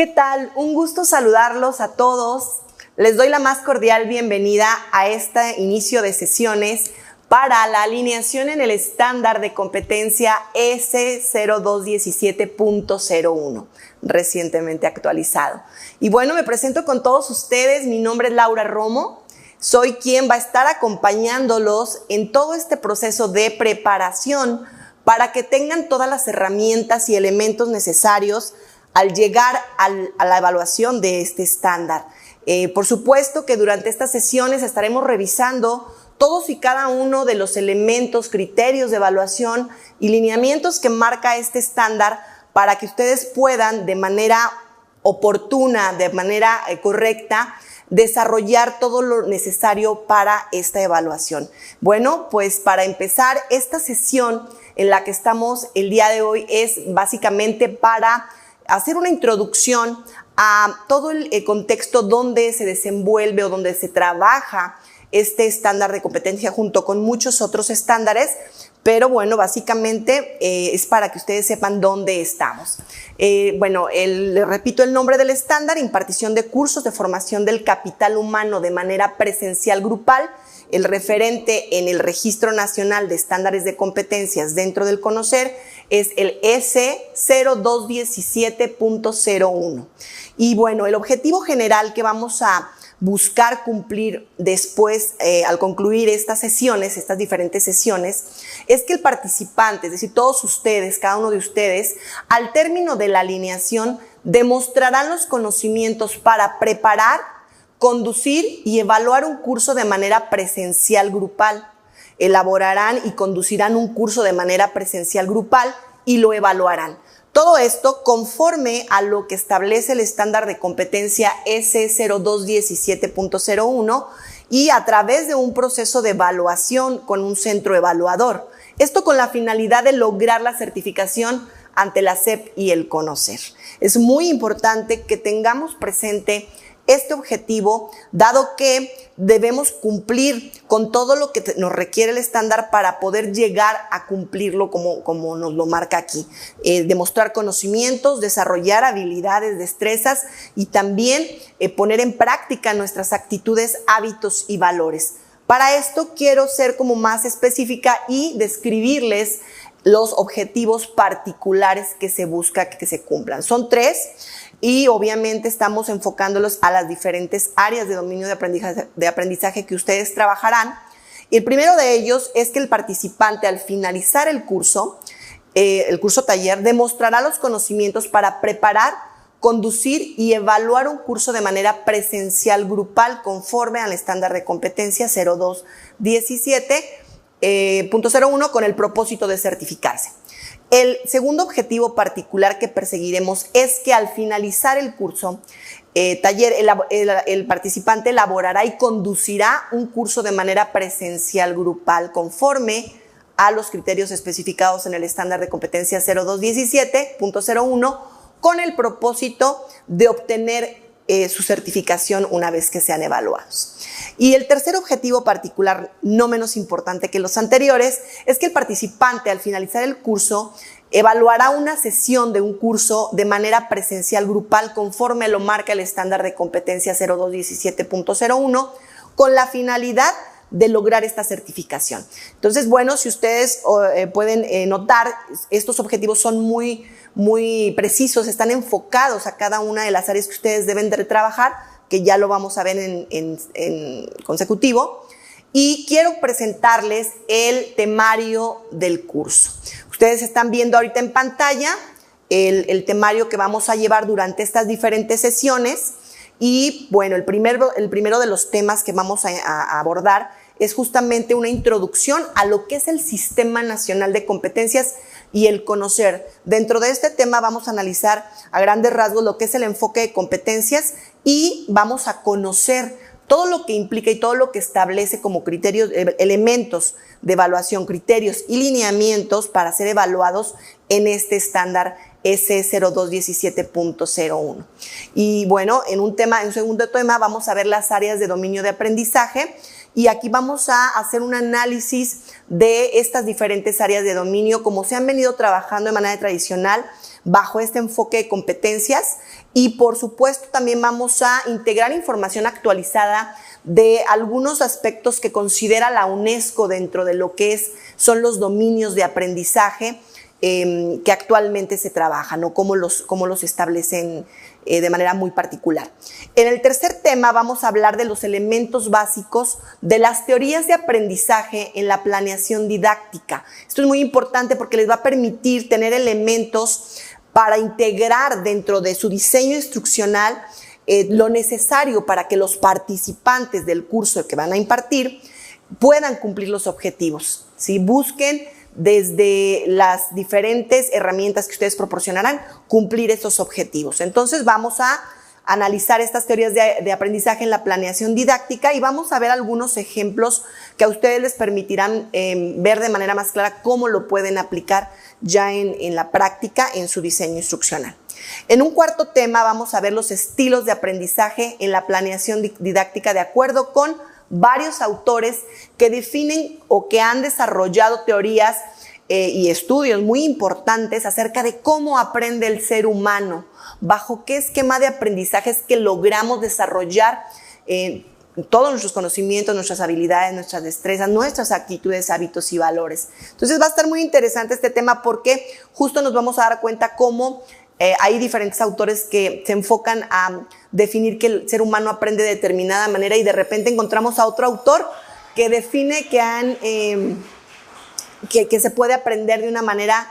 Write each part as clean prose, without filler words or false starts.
¿Qué tal? Un gusto saludarlos a todos. Les doy la más cordial bienvenida a este inicio de sesiones para la alineación en el estándar de competencia S0217.01, recientemente actualizado. Y bueno, me presento con todos ustedes. Mi nombre es Laura Romo. Soy quien va a estar acompañándolos en todo este proceso de preparación para que tengan todas las herramientas y elementos necesarios al llegar a la evaluación de este estándar. Por supuesto que durante estas sesiones estaremos revisando todos y cada uno de los elementos, criterios de evaluación y lineamientos que marca este estándar para que ustedes puedan de manera oportuna, de manera correcta, desarrollar todo lo necesario para esta evaluación. Bueno, pues para empezar, esta sesión en la que estamos el día de hoy es básicamente para hacer una introducción a todo el contexto donde se desenvuelve o donde se trabaja este estándar de competencia junto con muchos otros estándares, pero bueno, básicamente es para que ustedes sepan dónde estamos. Les repito el nombre del estándar: impartición de cursos de formación del capital humano de manera presencial grupal. El referente en el Registro Nacional de Estándares de Competencias dentro del CONOCER es el S0217.01. Y bueno, el objetivo general que vamos a buscar cumplir después, al concluir estas sesiones, estas diferentes sesiones, es que el participante, es decir, todos ustedes, cada uno de ustedes, al término de la alineación, demostrarán los conocimientos para preparar, conducir y evaluar un curso de manera presencial grupal. Elaborarán y conducirán un curso de manera presencial grupal y lo evaluarán. Todo esto conforme a lo que establece el estándar de competencia S0217.01 y a través de un proceso de evaluación con un centro evaluador. Esto con la finalidad de lograr la certificación ante la SEP y el CONOCER. Es muy importante que tengamos presente este objetivo, dado que debemos cumplir con todo lo que nos requiere el estándar para poder llegar a cumplirlo como nos lo marca aquí. Demostrar conocimientos, desarrollar habilidades, destrezas y también poner en práctica nuestras actitudes, hábitos y valores. Para esto quiero ser como más específica y describirles los objetivos particulares que se busca que se cumplan. Son 3. Y obviamente estamos enfocándolos a las diferentes áreas de dominio de aprendizaje que ustedes trabajarán. El primero de ellos es que el participante, al finalizar el curso taller, demostrará los conocimientos para preparar, conducir y evaluar un curso de manera presencial grupal conforme al estándar de competencia 0217.01 con el propósito de certificarse. El segundo objetivo particular que perseguiremos es que al finalizar el curso taller, el participante elaborará y conducirá un curso de manera presencial grupal conforme a los criterios especificados en el estándar de competencia 0217.01 con el propósito de obtener su certificación una vez que sean evaluados. Y el tercer objetivo particular, no menos importante que los anteriores, es que el participante al finalizar el curso evaluará una sesión de un curso de manera presencial grupal conforme lo marca el estándar de competencia 0217.01 con la finalidad de lograr esta certificación. Entonces, bueno, si ustedes pueden notar, estos objetivos son muy precisos, están enfocados a cada una de las áreas que ustedes deben de trabajar, que ya lo vamos a ver en consecutivo. Y quiero presentarles el temario del curso. Ustedes están viendo ahorita en pantalla el temario que vamos a llevar durante estas diferentes sesiones. Y bueno, el primero de los temas que vamos a abordar es justamente una introducción a lo que es el Sistema Nacional de Competencias y el CONOCER. Dentro de este tema vamos a analizar a grandes rasgos lo que es el enfoque de competencias y vamos a conocer todo lo que implica y todo lo que establece como criterios, elementos de evaluación, criterios y lineamientos para ser evaluados en este estándar S0217.01. Y bueno, en un segundo tema vamos a ver las áreas de dominio de aprendizaje y aquí vamos a hacer un análisis de estas diferentes áreas de dominio, como se han venido trabajando de manera tradicional bajo este enfoque de competencias y por supuesto también vamos a integrar información actualizada de algunos aspectos que considera la UNESCO dentro de lo que son los dominios de aprendizaje que actualmente se trabajan o cómo los establecen de manera muy particular. En el tercer tema vamos a hablar de los elementos básicos de las teorías de aprendizaje en la planeación didáctica. Esto es muy importante porque les va a permitir tener elementos para integrar dentro de su diseño instruccional lo necesario para que los participantes del curso que van a impartir puedan cumplir los objetivos, ¿sí? Busquen desde las diferentes herramientas que ustedes proporcionarán cumplir esos objetivos. Entonces vamos a analizar estas teorías de aprendizaje en la planeación didáctica y vamos a ver algunos ejemplos que a ustedes les permitirán ver de manera más clara cómo lo pueden aplicar ya en la práctica en su diseño instruccional. En un cuarto tema vamos a ver los estilos de aprendizaje en la planeación didáctica de acuerdo con varios autores que definen o que han desarrollado teorías y estudios muy importantes acerca de cómo aprende el ser humano, bajo qué esquema de aprendizaje es que logramos desarrollar todos nuestros conocimientos, nuestras habilidades, nuestras destrezas, nuestras actitudes, hábitos y valores. Entonces va a estar muy interesante este tema porque justo nos vamos a dar cuenta cómo hay diferentes autores que se enfocan a definir que el ser humano aprende de determinada manera y de repente encontramos a otro autor que define que se puede aprender de una manera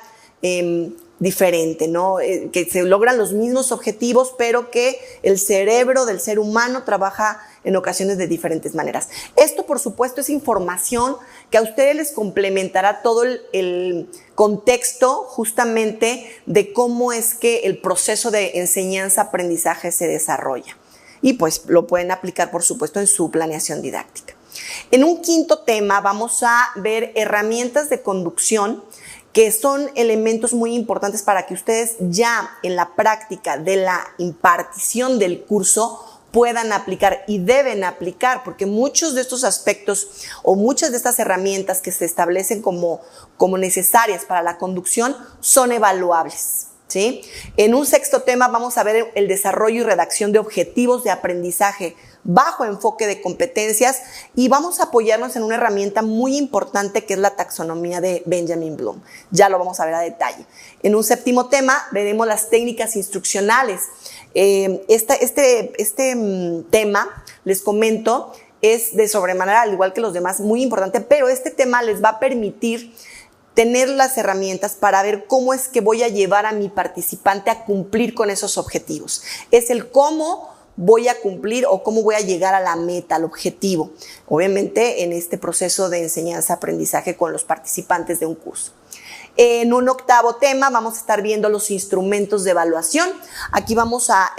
diferente, ¿no? Que se logran los mismos objetivos, pero que el cerebro del ser humano trabaja en ocasiones de diferentes maneras. Esto, por supuesto, es información que a ustedes les complementará todo el contexto justamente de cómo es que el proceso de enseñanza-aprendizaje se desarrolla. Y pues lo pueden aplicar, por supuesto, en su planeación didáctica. En un quinto tema vamos a ver herramientas de conducción que son elementos muy importantes para que ustedes ya en la práctica de la impartición del curso puedan aplicar y deben aplicar, porque muchos de estos aspectos o muchas de estas herramientas que se establecen como necesarias para la conducción son evaluables, ¿sí? En un sexto tema vamos a ver el desarrollo y redacción de objetivos de aprendizaje bajo enfoque de competencias y vamos a apoyarnos en una herramienta muy importante que es la taxonomía de Benjamin Bloom. Ya lo vamos a ver a detalle. En un séptimo tema veremos las técnicas instruccionales. Este tema, les comento, es de sobremanera, al igual que los demás, muy importante, pero este tema les va a permitir tener las herramientas para ver cómo es que voy a llevar a mi participante a cumplir con esos objetivos. Es el cómo voy a cumplir o cómo voy a llegar a la meta, al objetivo, obviamente en este proceso de enseñanza-aprendizaje con los participantes de un curso. En un octavo tema vamos a estar viendo los instrumentos de evaluación. Aquí vamos a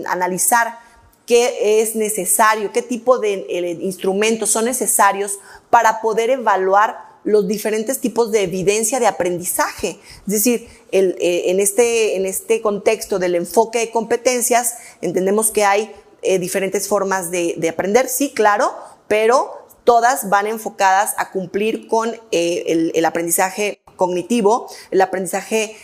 analizar qué es necesario, qué tipo de instrumentos son necesarios para poder evaluar los diferentes tipos de evidencia de aprendizaje. Es decir, en este contexto del enfoque de competencias, entendemos que hay diferentes formas de aprender, sí, claro, pero todas van enfocadas a cumplir con el aprendizaje cognitivo, el aprendizaje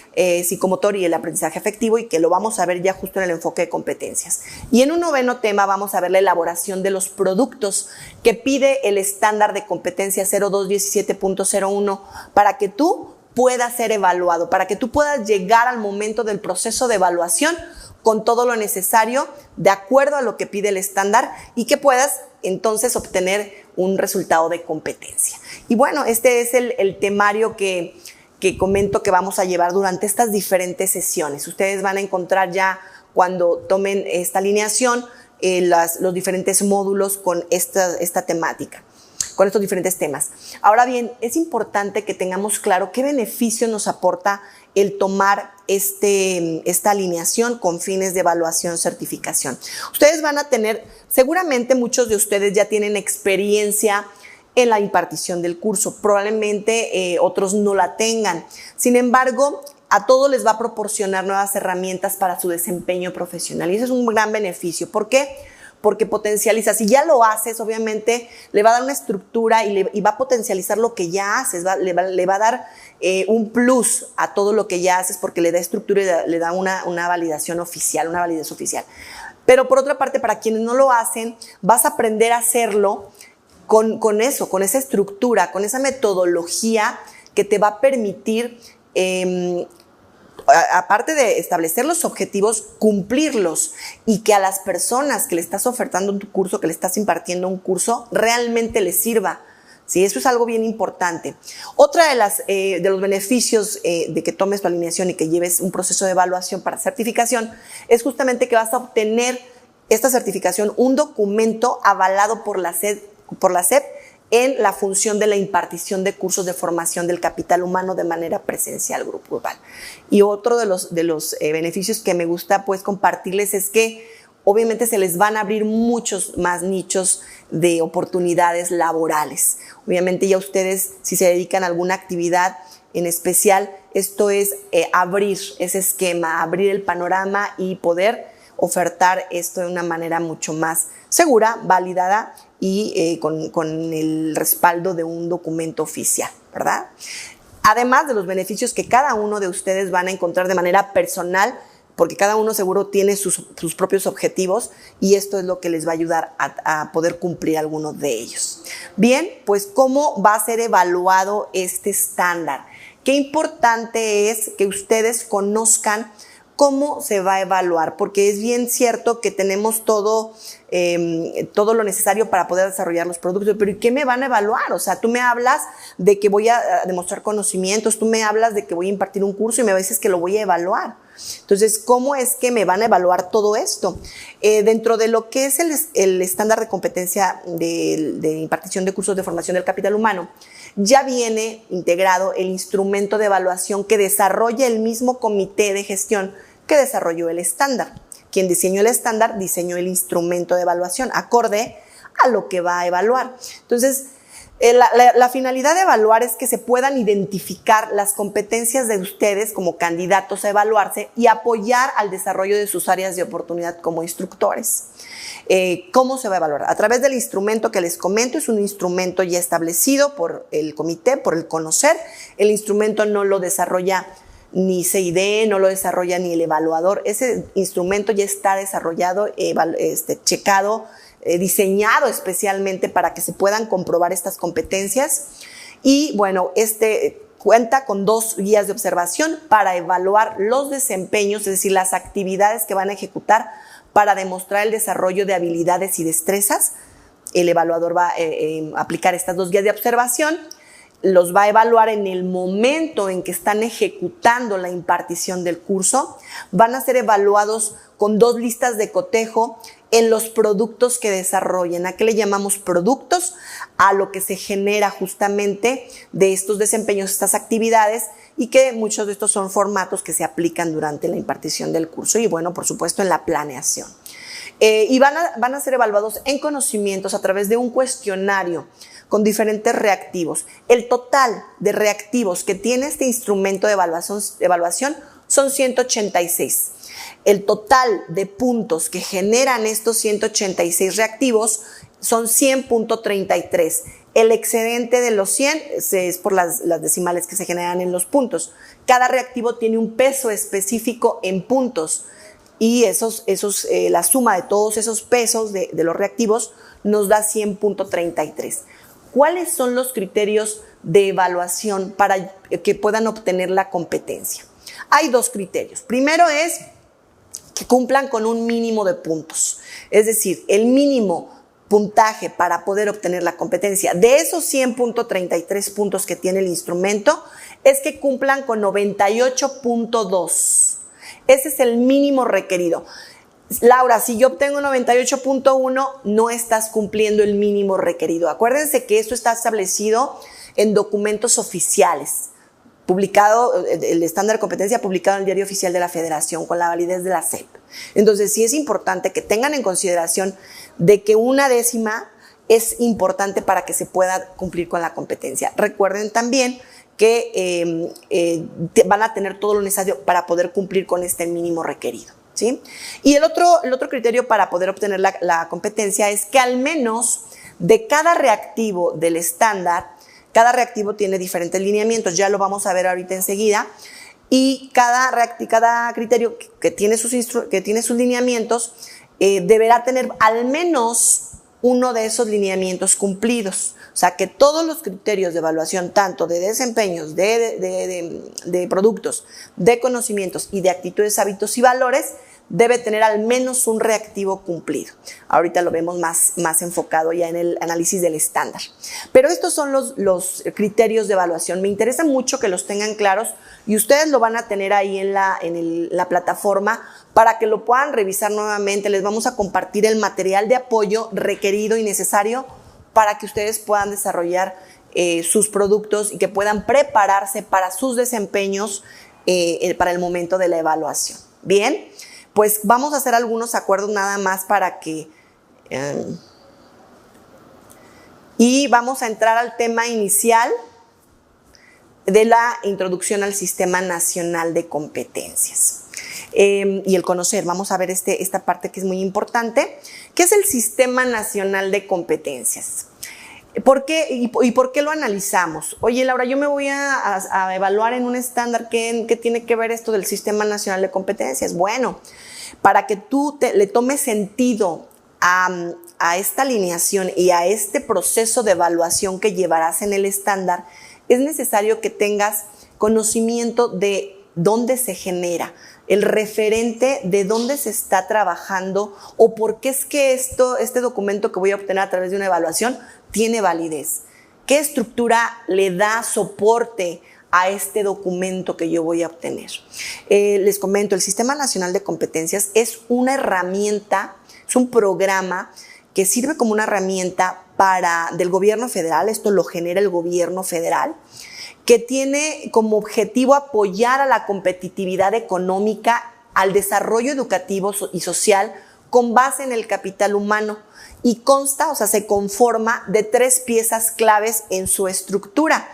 psicomotor y el aprendizaje afectivo, y que lo vamos a ver ya justo en el enfoque de competencias. Y en un noveno tema vamos a ver la elaboración de los productos que pide el estándar de competencia 0217.01 para que tú puedas ser evaluado, para que tú puedas llegar al momento del proceso de evaluación con todo lo necesario de acuerdo a lo que pide el estándar y que puedas entonces obtener un resultado de competencia. Y bueno, este es el temario que comento que vamos a llevar durante estas diferentes sesiones. Ustedes van a encontrar ya cuando tomen esta alineación los diferentes módulos con esta temática, con estos diferentes temas. Ahora bien, es importante que tengamos claro qué beneficio nos aporta el tomar esta alineación con fines de evaluación, certificación. Ustedes van a tener, seguramente muchos de ustedes ya tienen experiencia en la impartición del curso, probablemente otros no la tengan. Sin embargo, a todos les va a proporcionar nuevas herramientas para su desempeño profesional y eso es un gran beneficio. ¿Por qué? porque potencializa. Si ya lo haces, obviamente le va a dar una estructura y va a potencializar lo que ya haces, le va a dar un plus a todo lo que ya haces porque le da estructura y le da una validación oficial, una validez oficial. Pero por otra parte, para quienes no lo hacen, vas a aprender a hacerlo con esa estructura, con esa metodología que te va a permitir, aparte de establecer los objetivos, cumplirlos y que a las personas que le estás ofertando tu curso, que le estás impartiendo un curso, realmente les sirva. Sí, eso es algo bien importante. Otra de los beneficios de que tomes tu alineación y que lleves un proceso de evaluación para certificación es justamente que vas a obtener esta certificación, un documento avalado por la SEP en la función de la impartición de cursos de formación del capital humano de manera presencial grupal. Y otro de los beneficios que me gusta pues compartirles es que obviamente se les van a abrir muchos más nichos de oportunidades laborales. Obviamente ya ustedes, si se dedican a alguna actividad en especial, esto es abrir ese esquema, abrir el panorama y poder ofertar esto de una manera mucho más segura, validada y con el respaldo de un documento oficial, ¿verdad? Además de los beneficios que cada uno de ustedes van a encontrar de manera personal, porque cada uno seguro tiene sus propios objetivos y esto es lo que les va a ayudar a poder cumplir algunos de ellos. Bien, pues ¿cómo va a ser evaluado este estándar? Qué importante es que ustedes conozcan cómo se va a evaluar, porque es bien cierto que tenemos todo lo necesario para poder desarrollar los productos, pero ¿y qué me van a evaluar? O sea, tú me hablas de que voy a demostrar conocimientos, tú me hablas de que voy a impartir un curso y me dices que lo voy a evaluar. Entonces, ¿cómo es que me van a evaluar todo esto? Dentro de lo que es el estándar de competencia de impartición de cursos de formación del capital humano, ya viene integrado el instrumento de evaluación que desarrolla el mismo comité de gestión que desarrolló el estándar. Quien diseñó el estándar diseñó el instrumento de evaluación acorde a lo que va a evaluar. Entonces, la finalidad de evaluar es que se puedan identificar las competencias de ustedes como candidatos a evaluarse y apoyar al desarrollo de sus áreas de oportunidad como instructores. ¿Cómo se va a evaluar? A través del instrumento que les comento, es un instrumento ya establecido por el comité, por el conocer. El instrumento no lo desarrolla ni CID, no lo desarrolla ni el evaluador. Ese instrumento ya está desarrollado, checado, diseñado especialmente para que se puedan comprobar estas competencias. Y bueno, cuenta con 2 guías de observación para evaluar los desempeños, es decir, las actividades que van a ejecutar para demostrar el desarrollo de habilidades y destrezas. El evaluador va a aplicar estas 2 guías de observación, los va a evaluar en el momento en que están ejecutando la impartición del curso. Van a ser evaluados con 2 listas de cotejo en los productos que desarrollen. ¿A qué le llamamos productos? A lo que se genera justamente de estos desempeños, estas actividades, y que muchos de estos son formatos que se aplican durante la impartición del curso y, bueno, por supuesto, en la planeación. Y van a ser evaluados en conocimientos a través de un cuestionario con diferentes reactivos. El total de reactivos que tiene este instrumento de evaluación son 186. El total de puntos que generan estos 186 reactivos son 100.33. El excedente de los 100 es por las decimales que se generan en los puntos. Cada reactivo tiene un peso específico en puntos y la suma de todos esos pesos de los reactivos nos da 100.33. ¿Cuáles son los criterios de evaluación para que puedan obtener la competencia? Hay 2 criterios. Primero es que cumplan con un mínimo de puntos. Es decir, el mínimo puntaje para poder obtener la competencia de esos 100.33 puntos que tiene el instrumento es que cumplan con 98.2. Ese es el mínimo requerido. Laura, si yo obtengo 98.1, no estás cumpliendo el mínimo requerido. Acuérdense que esto está establecido en documentos oficiales. Publicado, el estándar de competencia publicado en el Diario Oficial de la Federación con la validez de la SEP. Entonces, sí es importante que tengan en consideración de que 1 décima es importante para que se pueda cumplir con la competencia. Recuerden también que van a tener todo lo necesario para poder cumplir con este mínimo requerido, ¿sí? Y el otro criterio para poder obtener la competencia es que al menos de cada reactivo del estándar, cada reactivo tiene diferentes lineamientos, ya lo vamos a ver ahorita enseguida, y cada criterio que tiene sus lineamientos deberá tener al menos uno de esos lineamientos cumplidos. O sea, que todos los criterios de evaluación, tanto de desempeños, de productos, de conocimientos y de actitudes, hábitos y valores, debe tener al menos un reactivo cumplido. Ahorita lo vemos más enfocado ya en el análisis del estándar. Pero estos son los criterios de evaluación. Me interesa mucho que los tengan claros y ustedes lo van a tener ahí en la plataforma para que lo puedan revisar nuevamente. Les vamos a compartir el material de apoyo requerido y necesario para que ustedes puedan desarrollar sus productos y que puedan prepararse para sus desempeños para el momento de la evaluación. Bien, pues vamos a hacer algunos acuerdos nada más para que... y vamos a entrar al tema inicial de la introducción al Sistema Nacional de Competencias. Y el conocer, vamos a ver esta parte que es muy importante, que es el Sistema Nacional de Competencias. ¿Por qué? ¿Y por qué lo analizamos? Oye, Laura, yo me voy a evaluar en un estándar. ¿Qué tiene que ver esto del Sistema Nacional de Competencias? Bueno, para que tú le tomes sentido a esta alineación y a este proceso de evaluación que llevarás en el estándar, es necesario que tengas conocimiento de dónde se genera, el referente de dónde se está trabajando o por qué es que este documento que voy a obtener a través de una evaluación tiene validez. ¿Qué estructura le da soporte a este documento que yo voy a obtener? Les comento, el Sistema Nacional de Competencias es una herramienta, es un programa que sirve como una herramienta del gobierno federal. Esto lo genera el gobierno federal, que tiene como objetivo apoyar a la competitividad económica, al desarrollo educativo y social con base en el capital humano y consta, o sea, se conforma de 3 piezas claves en su estructura.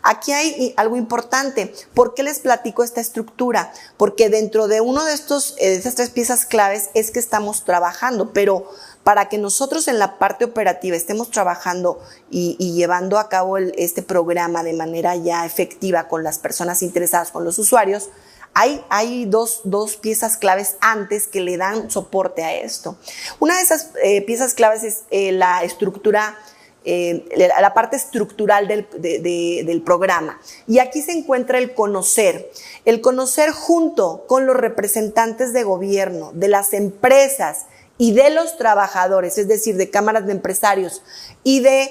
Aquí hay algo importante. ¿Por qué les platico esta estructura? Porque dentro de uno de esas 3 piezas claves es que estamos trabajando, pero para que nosotros en la parte operativa estemos trabajando y llevando a cabo este programa de manera ya efectiva con las personas interesadas, con los usuarios, hay dos piezas claves antes que le dan soporte a esto. Una de esas piezas claves es la estructura, la parte estructural del programa. Y aquí se encuentra el conocer junto con los representantes de gobierno, de las empresas y de los trabajadores, es decir, de cámaras de empresarios y de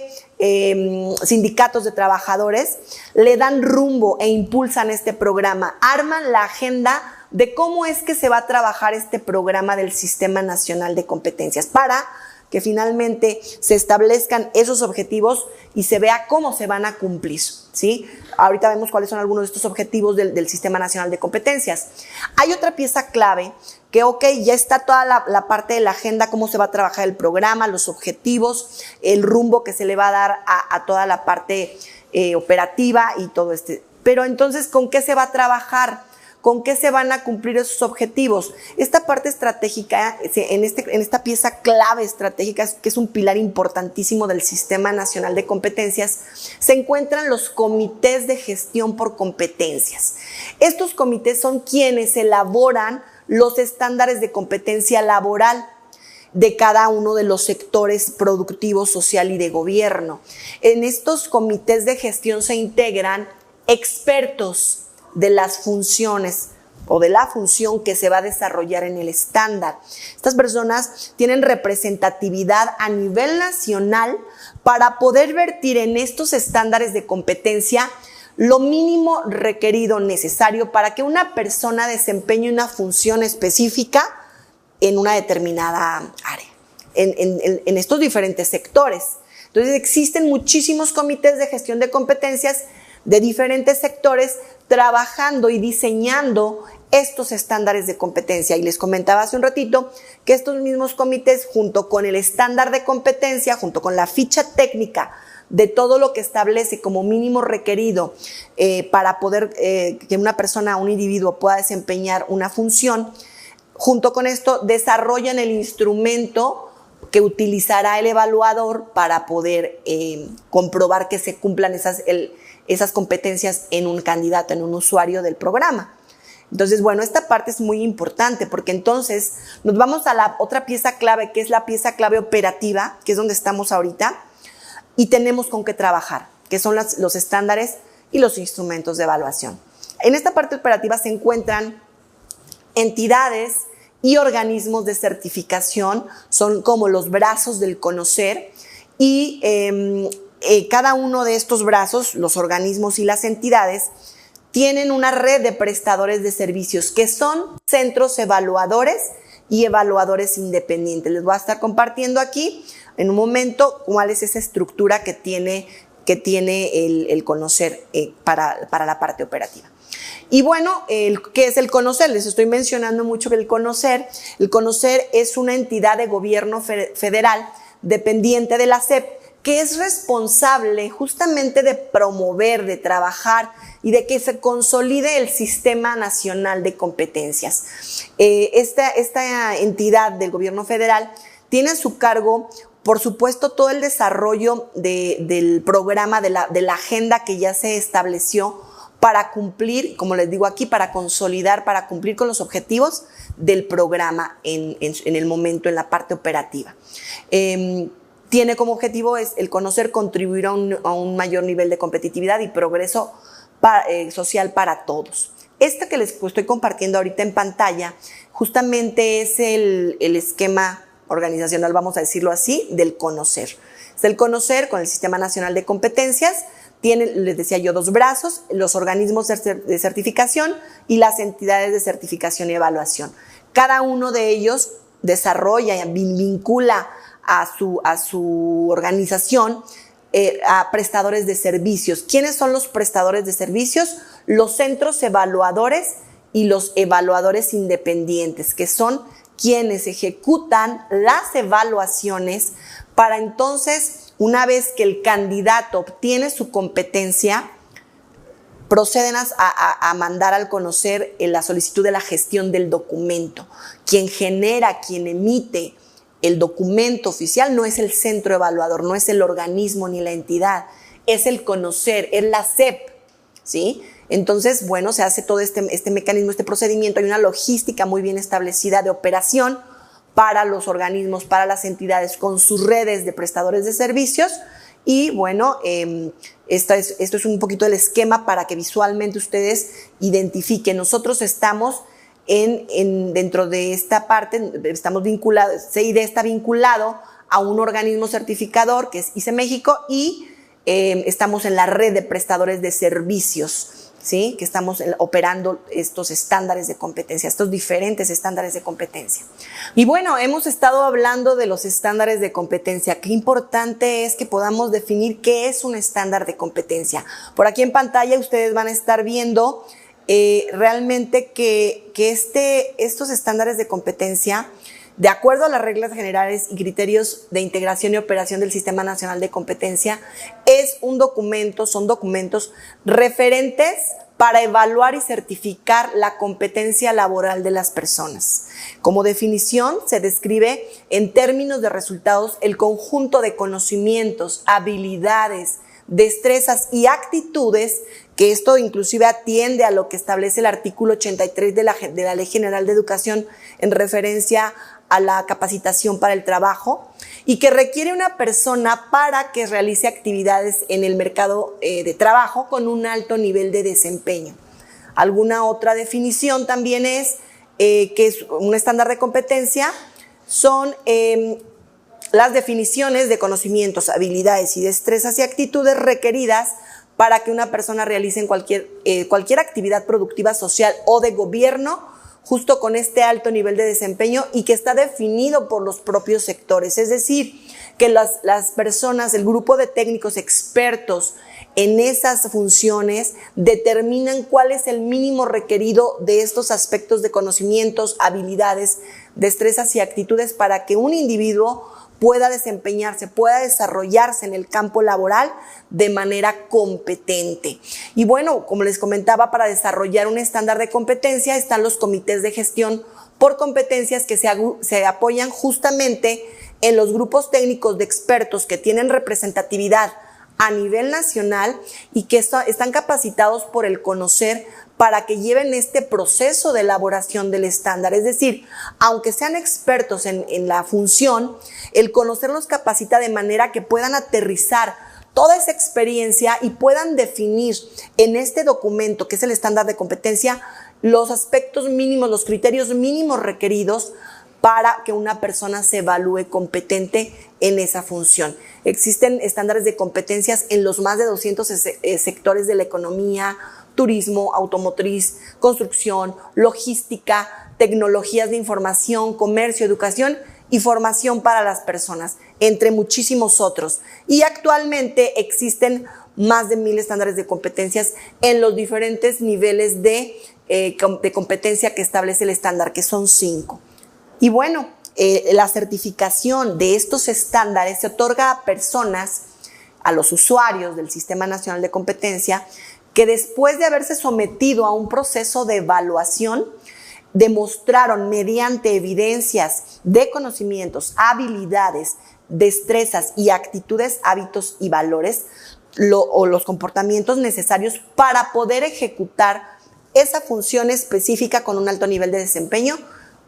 sindicatos de trabajadores, le dan rumbo e impulsan este programa, arman la agenda de cómo es que se va a trabajar este programa del Sistema Nacional de Competencias para que finalmente se establezcan esos objetivos y se vea cómo se van a cumplir, ¿sí? Ahorita vemos cuáles son algunos de estos objetivos del Sistema Nacional de Competencias. Hay otra pieza clave que, ya está toda la parte de la agenda, cómo se va a trabajar el programa, los objetivos, el rumbo que se le va a dar a toda la parte operativa y todo Pero entonces, ¿con qué se va a trabajar? ¿Con qué se van a cumplir esos objetivos? Esta parte estratégica, en esta pieza clave estratégica, que es un pilar importantísimo del Sistema Nacional de Competencias, se encuentran los comités de gestión por competencias. Estos comités son quienes elaboran los estándares de competencia laboral de cada uno de los sectores productivos, social y de gobierno. En estos comités de gestión se integran expertos de las funciones o de la función que se va a desarrollar en el estándar. Estas personas tienen representatividad a nivel nacional para poder vertir en estos estándares de competencia lo mínimo requerido necesario para que una persona desempeñe una función específica en una determinada área, en estos diferentes sectores. Entonces existen muchísimos comités de gestión de competencias de diferentes sectores trabajando y diseñando estos estándares de competencia. Y les comentaba hace un ratito que estos mismos comités, junto con el estándar de competencia, junto con la ficha técnica de todo lo que establece como mínimo requerido para poder que una persona, un individuo pueda desempeñar una función, junto con esto desarrollan el instrumento que utilizará el evaluador para poder comprobar que se cumplan esas competencias en un candidato, en un usuario del programa. Entonces, bueno, esta parte es muy importante porque entonces nos vamos a la otra pieza clave, que es la pieza clave operativa, que es donde estamos ahorita, y tenemos con qué trabajar, que son los estándares y los instrumentos de evaluación. En esta parte operativa se encuentran entidades y organismos de certificación, son como los brazos del conocer, y cada uno de estos brazos, los organismos y las entidades, tienen una red de prestadores de servicios que son centros evaluadores y evaluadores independientes. Les voy a estar compartiendo aquí en un momento cuál es esa estructura que tiene el conocer para la parte operativa. Y bueno, ¿qué es el conocer? Les estoy mencionando mucho que el conocer es una entidad de gobierno federal dependiente de la SEP, que es responsable justamente de promover, de trabajar y de que se consolide el Sistema Nacional de Competencias. Esta entidad del gobierno federal tiene a su cargo, por supuesto, todo el desarrollo del programa, de la agenda que ya se estableció para cumplir, como les digo aquí, para consolidar, para cumplir con los objetivos del programa en el momento, en la parte operativa. Tiene como objetivo el conocer, contribuir a un mayor nivel de competitividad y progreso social para todos. Esta que les estoy compartiendo ahorita en pantalla justamente es el esquema organizacional, vamos a decirlo así, del conocer. Es el conocer con el Sistema Nacional de Competencias. Tiene, les decía yo, dos brazos, los organismos de certificación y las entidades de certificación y evaluación. Cada uno de ellos desarrolla, vincula a su organización a prestadores de servicios. ¿Quiénes son los prestadores de servicios? Los centros evaluadores y los evaluadores independientes, que son quienes ejecutan las evaluaciones para entonces, una vez que el candidato obtiene su competencia, proceden a mandar al conocer la solicitud de la gestión del documento. Quien genera, quien emite el documento oficial no es el centro evaluador, no es el organismo ni la entidad, es el conocer, es la SEP, ¿sí? Entonces, bueno, se hace todo este mecanismo, este procedimiento, hay una logística muy bien establecida de operación para los organismos, para las entidades, con sus redes de prestadores de servicios. Y bueno, esto es un poquito el esquema para que visualmente ustedes identifiquen. Nosotros estamos dentro de esta parte, estamos vinculados, CID está vinculado a un organismo certificador que es ICE México y estamos en la red de prestadores de servicios, ¿sí? Que estamos operando estos estándares de competencia, estos diferentes estándares de competencia. Y bueno, hemos estado hablando de los estándares de competencia. Qué importante es que podamos definir qué es un estándar de competencia. Por aquí en pantalla ustedes van a estar viendo realmente que estos estándares de competencia, de acuerdo a las reglas generales y criterios de integración y operación del Sistema Nacional de Competencia, son documentos referentes para evaluar y certificar la competencia laboral de las personas. Como definición, se describe en términos de resultados el conjunto de conocimientos, habilidades, destrezas y actitudes, que esto inclusive atiende a lo que establece el artículo 83 de la Ley General de Educación en referencia a la capacitación para el trabajo, y que requiere una persona para que realice actividades en el mercado de trabajo con un alto nivel de desempeño. Alguna otra definición también es que es un estándar de competencia, son las definiciones de conocimientos, habilidades y destrezas y actitudes requeridas para que una persona realice cualquier actividad productiva, social o de gobierno, justo con este alto nivel de desempeño y que está definido por los propios sectores. Es decir, que las personas, el grupo de técnicos expertos en esas funciones determinan cuál es el mínimo requerido de estos aspectos de conocimientos, habilidades, destrezas y actitudes para que un individuo pueda desempeñarse, pueda desarrollarse en el campo laboral de manera competente. Y bueno, como les comentaba, para desarrollar un estándar de competencia están los comités de gestión por competencias que se apoyan justamente en los grupos técnicos de expertos que tienen representatividad a nivel nacional y que están capacitados por el conocer para que lleven este proceso de elaboración del estándar. Es decir, aunque sean expertos en la función, el conocer los capacita de manera que puedan aterrizar toda esa experiencia y puedan definir en este documento, que es el estándar de competencia, los aspectos mínimos, los criterios mínimos requeridos para que una persona se evalúe competente en esa función. Existen estándares de competencias en los más de 200 sectores de la economía, turismo, automotriz, construcción, logística, tecnologías de información, comercio, educación y formación para las personas, entre muchísimos otros. Y actualmente existen más de 1000 estándares de competencias en los diferentes niveles de competencia que establece el estándar, que son 5. Y bueno, la certificación de estos estándares se otorga a personas, a los usuarios del Sistema Nacional de Competencia, que después de haberse sometido a un proceso de evaluación, demostraron mediante evidencias de conocimientos, habilidades, destrezas y actitudes, hábitos y valores, o los comportamientos necesarios para poder ejecutar esa función específica con un alto nivel de desempeño,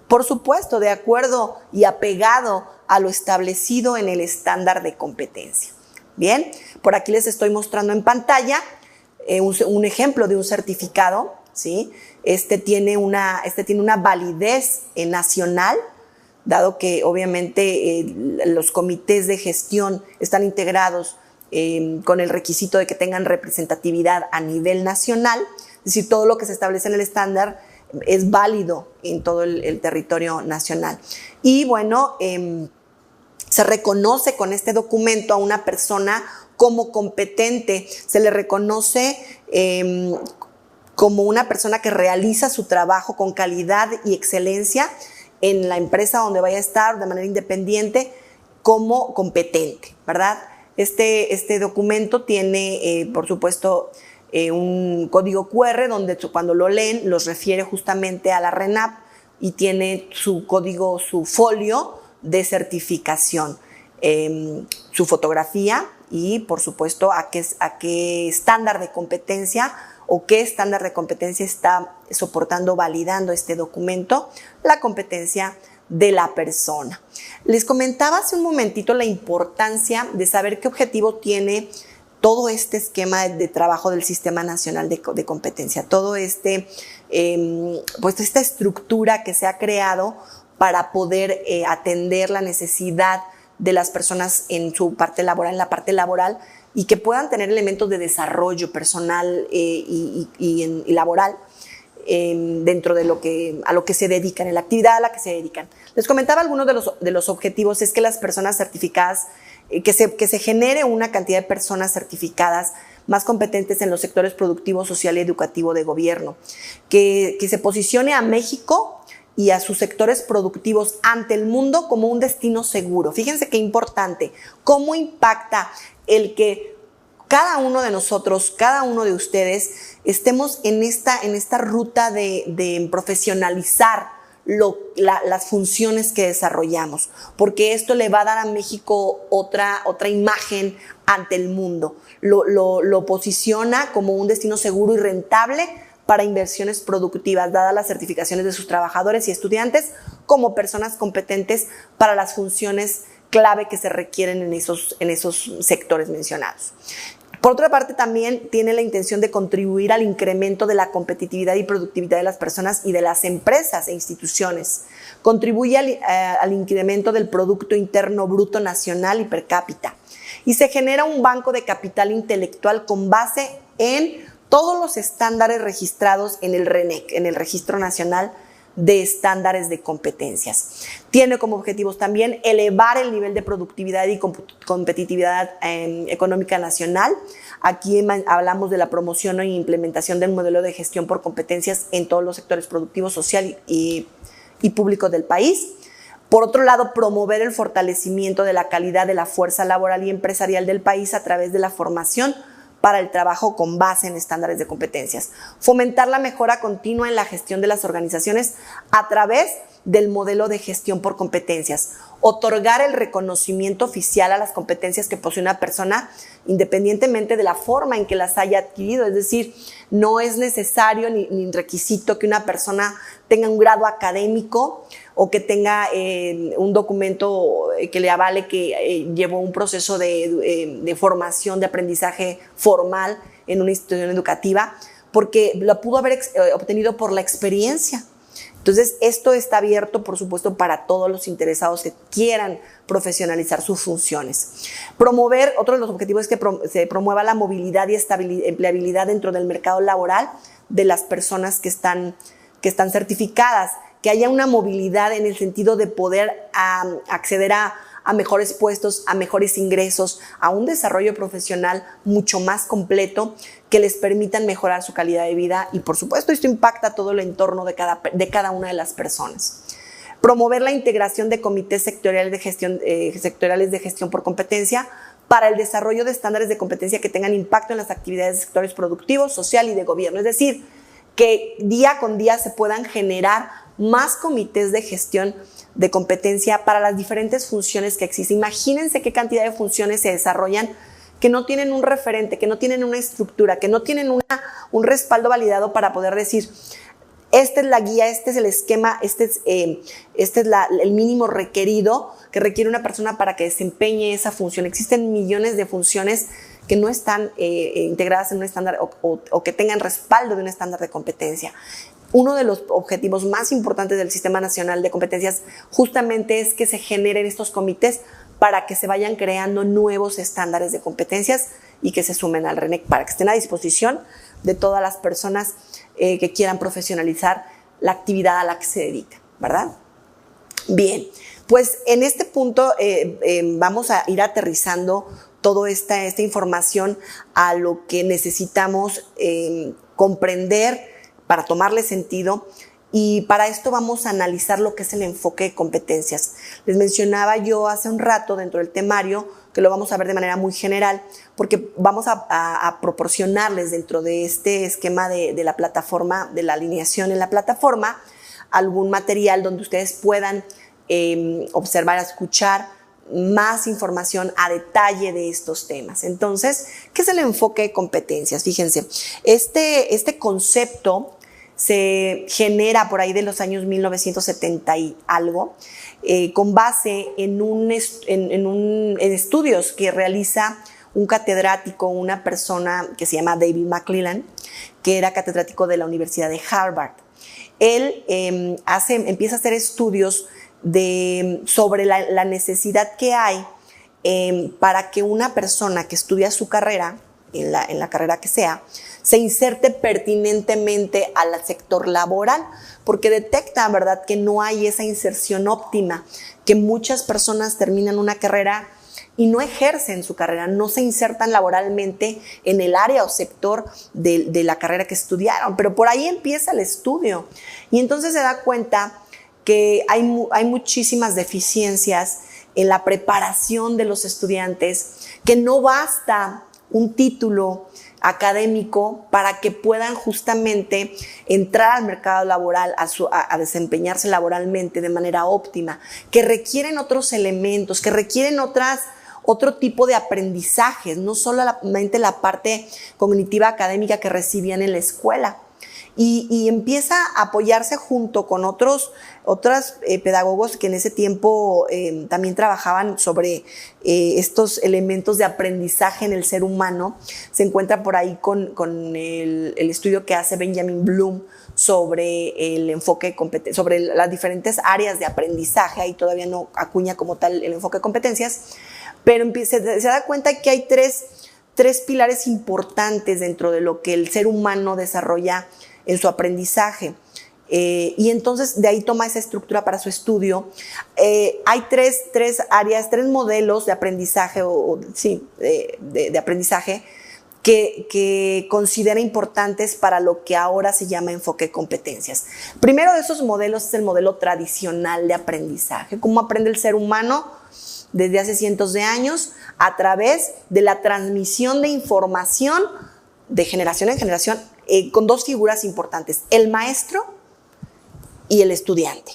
por supuesto, de acuerdo y apegado a lo establecido en el estándar de competencia. Bien, por aquí les estoy mostrando en pantalla un ejemplo de un certificado, ¿sí? Este tiene una validez nacional, dado que obviamente los comités de gestión están integrados con el requisito de que tengan representatividad a nivel nacional, es decir, todo lo que se establece en el estándar es válido en todo el territorio nacional. Y bueno, se reconoce con este documento a una persona como competente, se le reconoce como una persona que realiza su trabajo con calidad y excelencia en la empresa donde vaya a estar de manera independiente, como competente, ¿verdad? Este documento tiene, por supuesto, un código QR donde cuando lo leen los refiere justamente a la RENAP y tiene su código, su folio de certificación, su fotografía y por supuesto a qué estándar de competencia o qué estándar de competencia está soportando, validando este documento, la competencia de la persona. Les comentaba hace un momentito la importancia de saber qué objetivo tiene todo este esquema de trabajo del Sistema Nacional de Competencia, todo pues esta estructura que se ha creado para poder atender la necesidad de las personas en su parte laboral, en la parte laboral, y que puedan tener elementos de desarrollo personal y laboral dentro de a lo que se dedican, en la actividad a la que se dedican. Les comentaba algunos de los objetivos, es que las personas certificadas, que se genere una cantidad de personas certificadas más competentes en los sectores productivo, social y educativo de gobierno, que se posicione a México y a sus sectores productivos ante el mundo como un destino seguro. Fíjense qué importante, cómo impacta el que cada uno de nosotros, cada uno de ustedes, estemos en esta ruta de profesionalizar las funciones que desarrollamos, porque esto le va a dar a México otra imagen ante el mundo. Lo posiciona como un destino seguro y rentable para inversiones productivas, dadas las certificaciones de sus trabajadores y estudiantes como personas competentes para las funciones clave que se requieren en esos sectores mencionados. Por otra parte, también tiene la intención de contribuir al incremento de la competitividad y productividad de las personas y de las empresas e instituciones. Contribuye al incremento del Producto Interno Bruto Nacional y per cápita. Y se genera un banco de capital intelectual con base en todos los estándares registrados en el RENEC, en el Registro Nacional de Estándares de Competencias. Tiene como objetivos también elevar el nivel de productividad y competitividad económica nacional. Aquí hablamos de la promoción e implementación del modelo de gestión por competencias en todos los sectores productivos, social y público del país. Por otro lado, promover el fortalecimiento de la calidad de la fuerza laboral y empresarial del país a través de la formación para el trabajo con base en estándares de competencias. Fomentar la mejora continua en la gestión de las organizaciones a través del modelo de gestión por competencias. Otorgar el reconocimiento oficial a las competencias que posee una persona independientemente de la forma en que las haya adquirido. Es decir, no es necesario ni requisito que una persona tenga un grado académico o que tenga un documento que le avale que llevó un proceso de formación, de aprendizaje formal en una institución educativa, porque lo pudo haber obtenido por la experiencia. Entonces, esto está abierto, por supuesto, para todos los interesados que quieran profesionalizar sus funciones. Promover, otro de los objetivos es que se promueva la movilidad y empleabilidad dentro del mercado laboral de las personas que están certificadas, que haya una movilidad en el sentido de poder acceder a mejores puestos, a mejores ingresos, a un desarrollo profesional mucho más completo que les permitan mejorar su calidad de vida y, por supuesto, esto impacta todo el entorno de cada una de las personas. Promover la integración de comités sectoriales de gestión por competencia para el desarrollo de estándares de competencia que tengan impacto en las actividades de sectores productivos, social y de gobierno. Es decir, que día con día se puedan generar más comités de gestión de competencia para las diferentes funciones que existen. Imagínense qué cantidad de funciones se desarrollan que no tienen un referente, que no tienen una estructura, que no tienen un respaldo validado para poder decir, esta es la guía, este es el esquema, este es el mínimo requerido que requiere una persona para que desempeñe esa función. Existen millones de funciones que no están integradas en un estándar o que tengan respaldo de un estándar de competencia. Uno de los objetivos más importantes del Sistema Nacional de Competencias justamente es que se generen estos comités para que se vayan creando nuevos estándares de competencias y que se sumen al RENEC para que estén a disposición de todas las personas que quieran profesionalizar la actividad a la que se dedican, ¿verdad? Bien, pues en este punto vamos a ir aterrizando toda esta información a lo que necesitamos comprender para tomarle sentido. Y para esto vamos a analizar lo que es el enfoque de competencias. Les mencionaba yo hace un rato dentro del temario que lo vamos a ver de manera muy general porque vamos a proporcionarles dentro de este esquema de la plataforma, de la alineación en la plataforma, algún material donde ustedes puedan observar, escuchar más información a detalle de estos temas. Entonces, ¿qué es el enfoque de competencias? Fíjense, este concepto se genera por ahí de los años 1970 y algo, con base en estudios que realiza un catedrático, una persona que se llama David McClelland, que era catedrático de la Universidad de Harvard. Él empieza a hacer estudios sobre la necesidad que hay para que una persona que estudia su carrera, en la carrera que sea, se inserte pertinentemente al sector laboral, porque detecta, ¿verdad?, que no hay esa inserción óptima, que muchas personas terminan una carrera y no ejercen su carrera, no se insertan laboralmente en el área o sector de la carrera que estudiaron, pero por ahí empieza el estudio y entonces se da cuenta que hay muchísimas deficiencias en la preparación de los estudiantes, que no basta un título académico para que puedan justamente entrar al mercado laboral, a desempeñarse laboralmente de manera óptima, que requieren otros elementos, que requieren otro tipo de aprendizajes, no solamente la parte cognitiva académica que recibían en la escuela. Y empieza a apoyarse junto con otros pedagogos que en ese tiempo también trabajaban sobre estos elementos de aprendizaje en el ser humano. Se encuentra por ahí con el estudio que hace Benjamin Bloom sobre el enfoque de competencia, sobre las diferentes áreas de aprendizaje. Ahí todavía no acuña como tal el enfoque de competencias, pero se da cuenta que hay tres pilares importantes dentro de lo que el ser humano desarrolla en su aprendizaje. Y entonces de ahí toma esa estructura para su estudio. Hay tres áreas, tres modelos de aprendizaje, de aprendizaje que considera importantes para lo que ahora se llama enfoque de competencias. Primero de esos modelos es el modelo tradicional de aprendizaje. ¿Cómo aprende el ser humano desde hace cientos de años? A través de la transmisión de información de generación en generación, con dos figuras importantes, el maestro y el estudiante,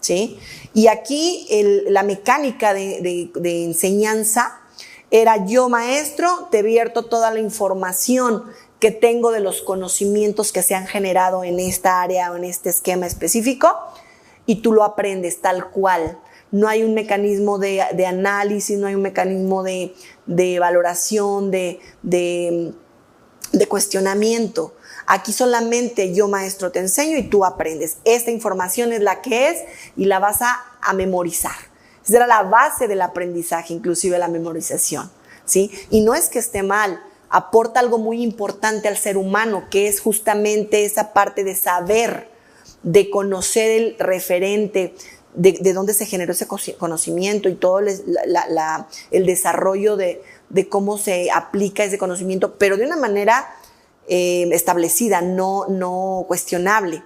¿sí? Y aquí la mecánica de enseñanza era: yo, maestro, te vierto toda la información que tengo de los conocimientos que se han generado en esta área o en este esquema específico, y tú lo aprendes tal cual. No hay un mecanismo de análisis, no hay un mecanismo de valoración, de cuestionamiento. Aquí solamente yo, maestro, te enseño y tú aprendes. Esta información es la que es y la vas a memorizar. Esa era la base del aprendizaje, inclusive la memorización, ¿sí? Y no es que esté mal, aporta algo muy importante al ser humano, que es justamente esa parte de saber, de conocer el referente, de dónde se generó ese conocimiento y todo el desarrollo de cómo se aplica ese conocimiento, pero de una manera establecida, no cuestionable.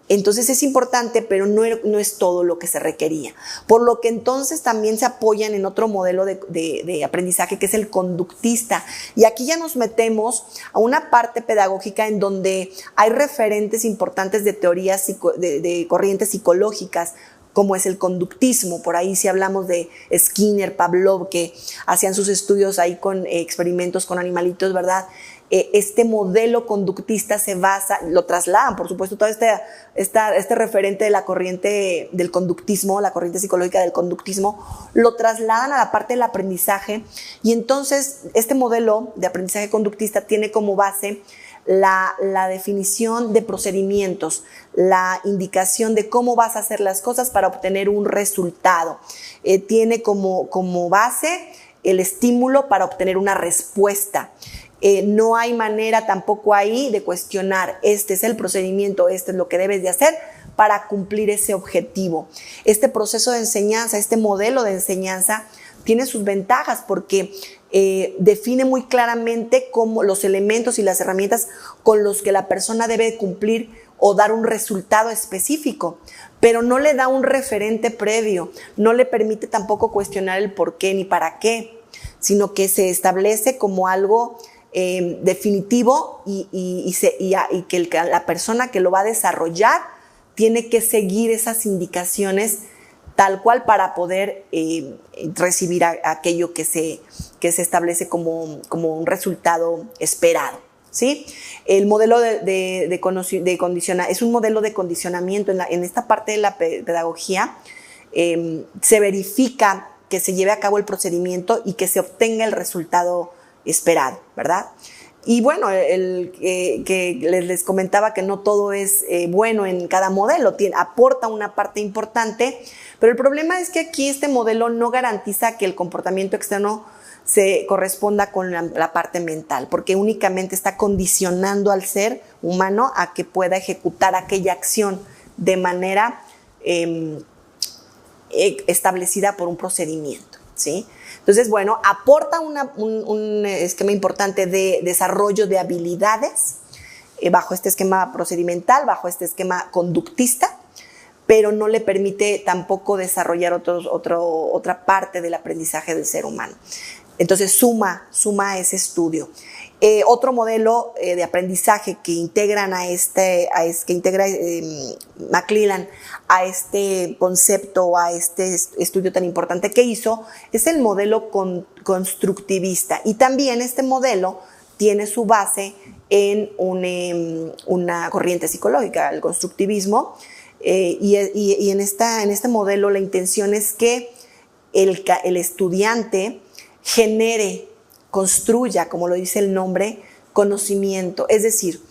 Entonces es importante, pero no es todo lo que se requería. Por lo que entonces también se apoyan en otro modelo de aprendizaje, que es el conductista. Y aquí ya nos metemos a una parte pedagógica en donde hay referentes importantes de teorías, de corrientes psicológicas, como es el conductismo. Por ahí si hablamos de Skinner, Pavlov, que hacían sus estudios ahí con experimentos con animalitos, ¿verdad? Este modelo conductista se basa, lo trasladan, por supuesto, todo este referente de la corriente del conductismo, la corriente psicológica del conductismo, lo trasladan a la parte del aprendizaje, y entonces este modelo de aprendizaje conductista tiene como base la definición de procedimientos, la indicación de cómo vas a hacer las cosas para obtener un resultado. Tiene como base el estímulo para obtener una respuesta. No hay manera tampoco ahí de cuestionar: este es el procedimiento, este es lo que debes de hacer para cumplir ese objetivo. Este proceso de enseñanza, este modelo de enseñanza tiene sus ventajas porque define muy claramente cómo los elementos y las herramientas con los que la persona debe cumplir o dar un resultado específico, pero no le da un referente previo, no le permite tampoco cuestionar el por qué ni para qué, sino que se establece como algo definitivo y que la persona que lo va a desarrollar tiene que seguir esas indicaciones tal cual para poder recibir aquello que se establece como un resultado esperado, ¿sí? El modelo de condicionar es un modelo de condicionamiento. En esta parte de la pedagogía se verifica que se lleve a cabo el procedimiento y que se obtenga el resultado esperado, ¿verdad? Y bueno, que les comentaba que no todo es bueno en cada modelo, aporta una parte importante, pero el problema es que aquí este modelo no garantiza que el comportamiento externo se corresponda con la parte mental, porque únicamente está condicionando al ser humano a que pueda ejecutar aquella acción de manera establecida por un procedimiento, ¿sí? Entonces, bueno, aporta un esquema importante de desarrollo de habilidades bajo este esquema procedimental, bajo este esquema conductista, pero no le permite tampoco desarrollar otra parte del aprendizaje del ser humano. Entonces, suma ese estudio. Otro modelo de aprendizaje que integra McClelland a este concepto, a este estudio tan importante que hizo, es el modelo constructivista. Y también este modelo tiene su base en una corriente psicológica, el constructivismo, y en este modelo la intención es que el estudiante genere, construya, como lo dice el nombre, conocimiento. Es decir,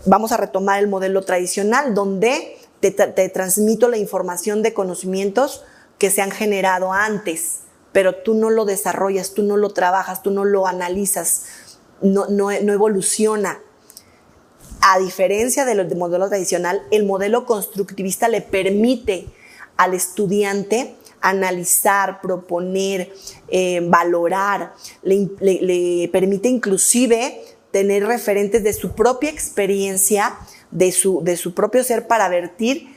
vamos a retomar el modelo tradicional donde te transmito la información de conocimientos que se han generado antes, pero tú no lo desarrollas, tú no lo trabajas, tú no lo analizas, no evoluciona. A diferencia del modelo tradicional, el modelo constructivista le permite al estudiante analizar, proponer, valorar, le permite inclusive tener referentes de su propia experiencia, de su propio ser, para vertir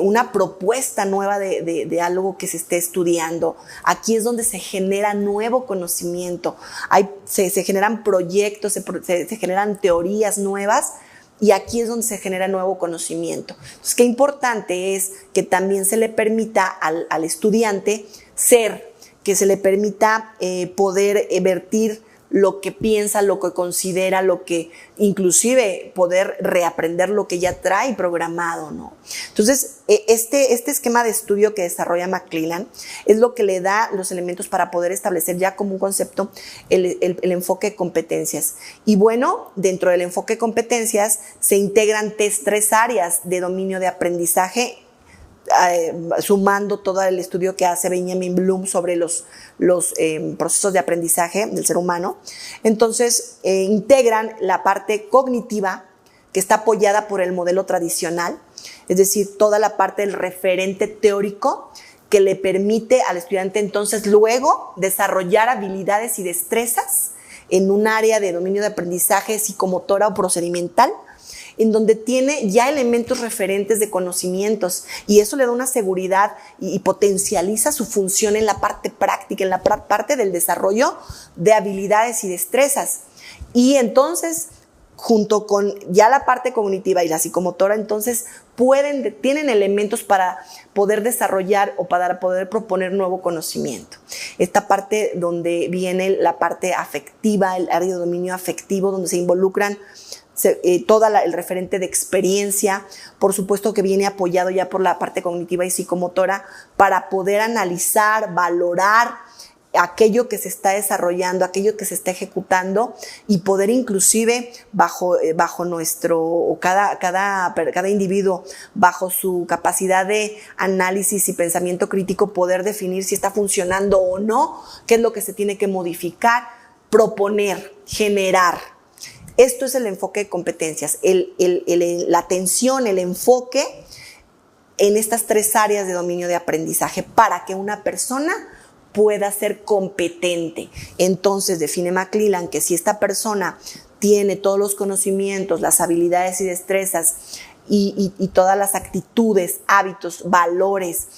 una propuesta nueva de algo que se esté estudiando. Aquí es donde se genera nuevo conocimiento, se generan proyectos, se generan teorías nuevas y aquí es donde se genera nuevo conocimiento. Entonces, qué importante es que también se le permita al estudiante que se le permita poder vertir lo que piensa, lo que considera, lo que inclusive poder reaprender lo que ya trae programado, ¿no? Entonces, este esquema de estudio que desarrolla McClelland es lo que le da los elementos para poder establecer ya como un concepto el enfoque de competencias. Y bueno, dentro del enfoque de competencias se integran tres áreas de dominio de aprendizaje, sumando todo el estudio que hace Benjamin Bloom sobre los procesos de aprendizaje del ser humano. Entonces, integran la parte cognitiva, que está apoyada por el modelo tradicional, es decir, toda la parte del referente teórico que le permite al estudiante entonces luego desarrollar habilidades y destrezas en un área de dominio de aprendizaje psicomotora o procedimental, en donde tiene ya elementos referentes de conocimientos, y eso le da una seguridad y potencializa su función en la parte práctica, en la parte del desarrollo de habilidades y destrezas. Y entonces, junto con ya la parte cognitiva y la psicomotora, entonces tienen elementos para poder desarrollar o para poder proponer nuevo conocimiento. Esta parte donde viene la parte afectiva, el área de dominio afectivo, donde se involucran todo el referente de experiencia, por supuesto que viene apoyado ya por la parte cognitiva y psicomotora para poder analizar, valorar aquello que se está desarrollando, aquello que se está ejecutando, y poder inclusive bajo cada individuo, bajo su capacidad de análisis y pensamiento crítico, poder definir si está funcionando o no, qué es lo que se tiene que modificar, proponer, generar. Esto es el enfoque de competencias, la atención, el enfoque en estas tres áreas de dominio de aprendizaje para que una persona pueda ser competente. Entonces define McClelland que si esta persona tiene todos los conocimientos, las habilidades y destrezas y todas las actitudes, hábitos, valores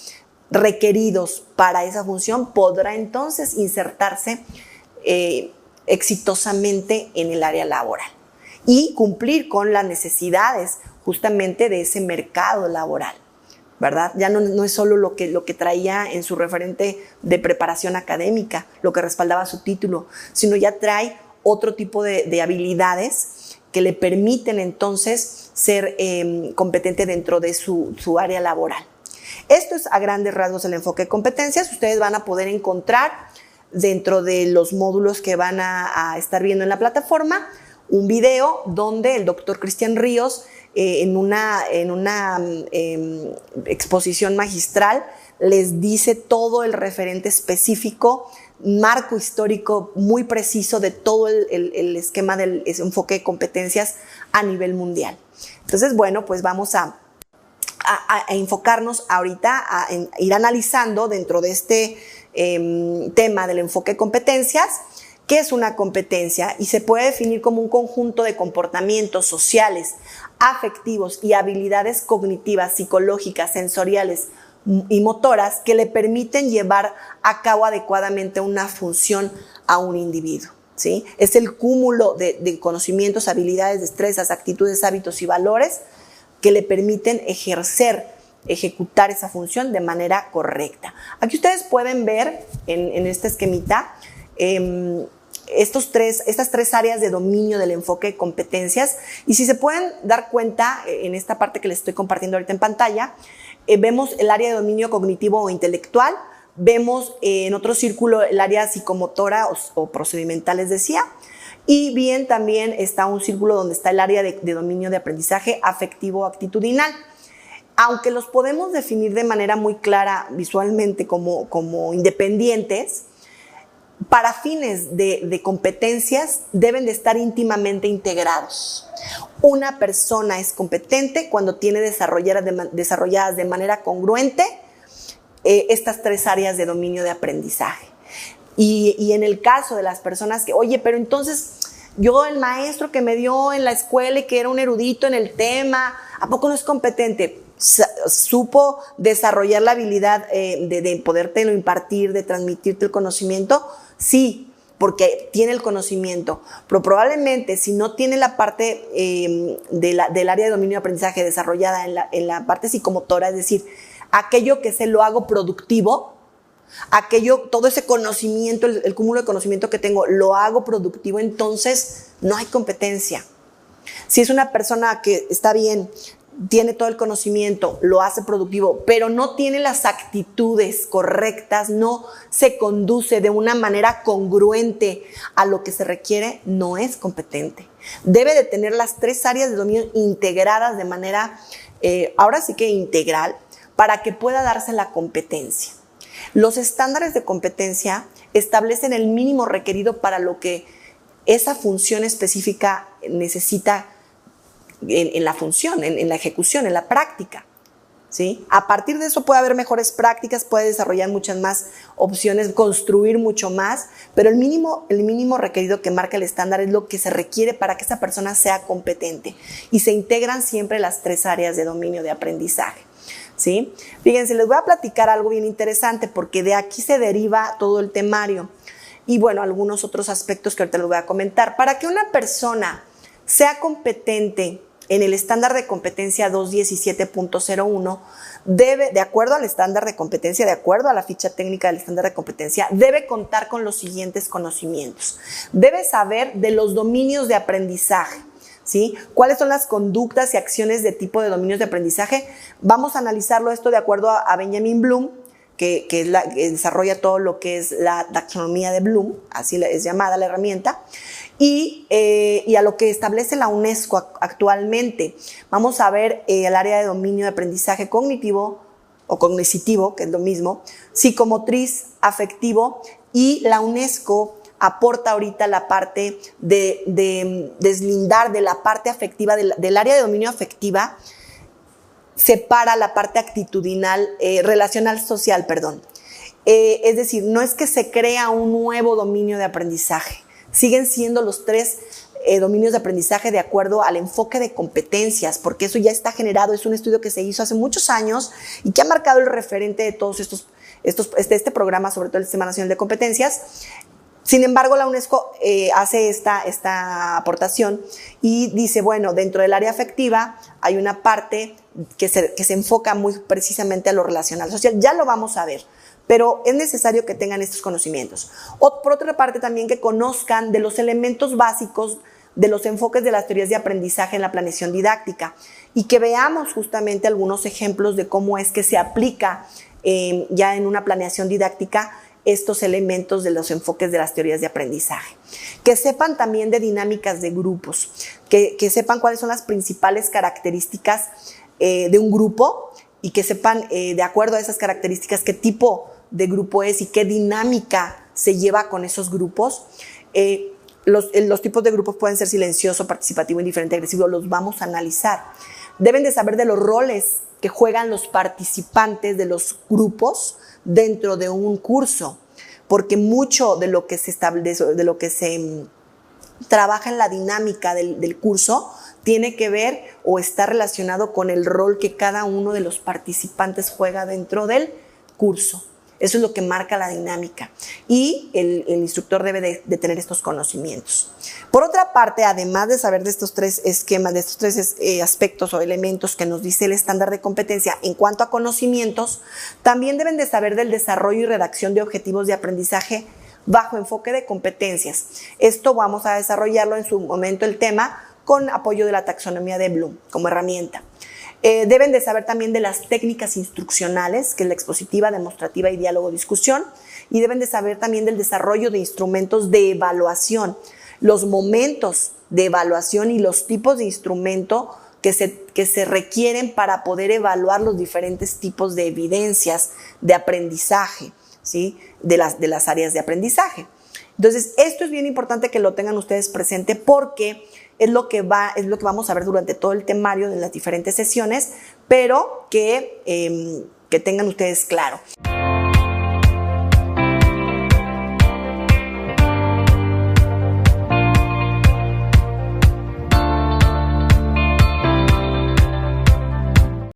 requeridos para esa función, podrá entonces insertarse exitosamente en el área laboral y cumplir con las necesidades justamente de ese mercado laboral, ¿verdad? Ya no es solo lo que traía en su referente de preparación académica, lo que respaldaba su título, sino ya trae otro tipo de habilidades que le permiten entonces ser competente dentro de su área laboral. Esto es a grandes rasgos el enfoque de competencias. Ustedes van a poder encontrar dentro de los módulos que van a estar viendo en la plataforma un video donde el doctor Cristian Ríos en una exposición magistral les dice todo el referente específico, marco histórico muy preciso de todo el esquema del enfoque de competencias a nivel mundial. Entonces, bueno, pues vamos a enfocarnos ahorita a ir analizando dentro de este tema del enfoque de competencias. ¿Qué es una competencia? Y se puede definir como un conjunto de comportamientos sociales, afectivos y habilidades cognitivas, psicológicas, sensoriales y motoras que le permiten llevar a cabo adecuadamente una función a un individuo, ¿sí? Es el cúmulo de conocimientos, habilidades, destrezas, actitudes, hábitos y valores que le permiten ejecutar esa función de manera correcta. Aquí ustedes pueden ver en este esquemita estas tres áreas de dominio del enfoque de competencias, y si se pueden dar cuenta en esta parte que les estoy compartiendo ahorita en pantalla, vemos el área de dominio cognitivo o intelectual, vemos en otro círculo el área psicomotora o procedimental, les decía, y bien también está un círculo donde está el área de dominio de aprendizaje afectivo actitudinal. Aunque los podemos definir de manera muy clara visualmente como independientes, para fines de competencias deben de estar íntimamente integrados. Una persona es competente cuando tiene desarrolladas de manera congruente estas tres áreas de dominio de aprendizaje. Y en el caso de las personas que, oye, pero entonces yo, el maestro que me dio en la escuela y que era un erudito en el tema, ¿a poco no es competente? Supo desarrollar la habilidad de podértelo impartir, de transmitirte el conocimiento, sí, porque tiene el conocimiento, pero probablemente si no tiene la parte del área de dominio de aprendizaje desarrollada en la parte psicomotora, es decir, aquello que lo hago productivo, todo ese conocimiento, el cúmulo de conocimiento que tengo, lo hago productivo, entonces no hay competencia. Si es una persona que está bien, tiene todo el conocimiento, lo hace productivo, pero no tiene las actitudes correctas, no se conduce de una manera congruente a lo que se requiere, no es competente. Debe de tener las 3 áreas de dominio integradas de manera, ahora sí que integral, para que pueda darse la competencia. Los estándares de competencia establecen el mínimo requerido para lo que esa función específica necesita en la función, en la ejecución, en la práctica, ¿sí? A partir de eso puede haber mejores prácticas, puede desarrollar muchas más opciones, construir mucho más, pero el mínimo requerido que marca el estándar es lo que se requiere para que esa persona sea competente, y se integran siempre las 3 áreas de dominio de aprendizaje, ¿sí? Fíjense, les voy a platicar algo bien interesante porque de aquí se deriva todo el temario y bueno, algunos otros aspectos que ahorita les voy a comentar. Para que una persona sea competente en el estándar de competencia 217.01, debe, de acuerdo al estándar de competencia, de acuerdo a la ficha técnica del estándar de competencia, debe contar con los siguientes conocimientos. Debe saber de los dominios de aprendizaje, ¿sí? ¿Cuáles son las conductas y acciones de tipo de dominios de aprendizaje? Vamos a analizarlo esto de acuerdo a Benjamin Bloom, que desarrolla todo lo que es la taxonomía de Bloom, así es llamada la herramienta, y a lo que establece la UNESCO actualmente. Vamos a ver el área de dominio de aprendizaje cognitivo o cognoscitivo, que es lo mismo, psicomotriz, afectivo, y la UNESCO aporta ahorita la parte de deslindar de la parte afectiva, del área de dominio afectiva, separa la parte actitudinal, relacional social, perdón. Es decir, no es que se crea un nuevo dominio de aprendizaje, siguen siendo los 3 dominios de aprendizaje de acuerdo al enfoque de competencias, porque eso ya está generado, es un estudio que se hizo hace muchos años y que ha marcado el referente de todos este programa, sobre todo el Sistema Nacional de Competencias. Sin embargo, la UNESCO hace esta aportación y dice, bueno, dentro del área afectiva hay una parte que se enfoca muy precisamente a lo relacional social. Ya lo vamos a ver, pero es necesario que tengan estos conocimientos. Por otra parte, también que conozcan de los elementos básicos de los enfoques de las teorías de aprendizaje en la planeación didáctica y que veamos justamente algunos ejemplos de cómo es que se aplica ya en una planeación didáctica estos elementos de los enfoques de las teorías de aprendizaje. Que sepan también de dinámicas de grupos, que sepan cuáles son las principales características de un grupo y que sepan, de acuerdo a esas características, qué tipo de grupo es y qué dinámica se lleva con esos grupos. Los tipos de grupos pueden ser silencioso, participativo, indiferente, agresivo, los vamos a analizar. Deben de saber de los roles que juegan los participantes de los grupos dentro de un curso, porque mucho de lo que se establece, de lo que se trabaja en la dinámica del curso tiene que ver o está relacionado con el rol que cada uno de los participantes juega dentro del curso. Eso es lo que marca la dinámica y el instructor debe de tener estos conocimientos. Por otra parte, además de saber de estos 3 esquemas, de estos 3 aspectos o elementos que nos dice el estándar de competencia en cuanto a conocimientos, también deben de saber del desarrollo y redacción de objetivos de aprendizaje bajo enfoque de competencias. Esto vamos a desarrollarlo en su momento el tema con apoyo de la taxonomía de Bloom como herramienta. Deben de saber también de las técnicas instruccionales, que es la expositiva, demostrativa y diálogo-discusión, y deben de saber también del desarrollo de instrumentos de evaluación, los momentos de evaluación y los tipos de instrumento que se requieren para poder evaluar los diferentes tipos de evidencias de aprendizaje, ¿sí? de las áreas de aprendizaje. Entonces, esto es bien importante que lo tengan ustedes presente porque es lo que vamos a ver durante todo el temario de las diferentes sesiones, pero que tengan ustedes claro.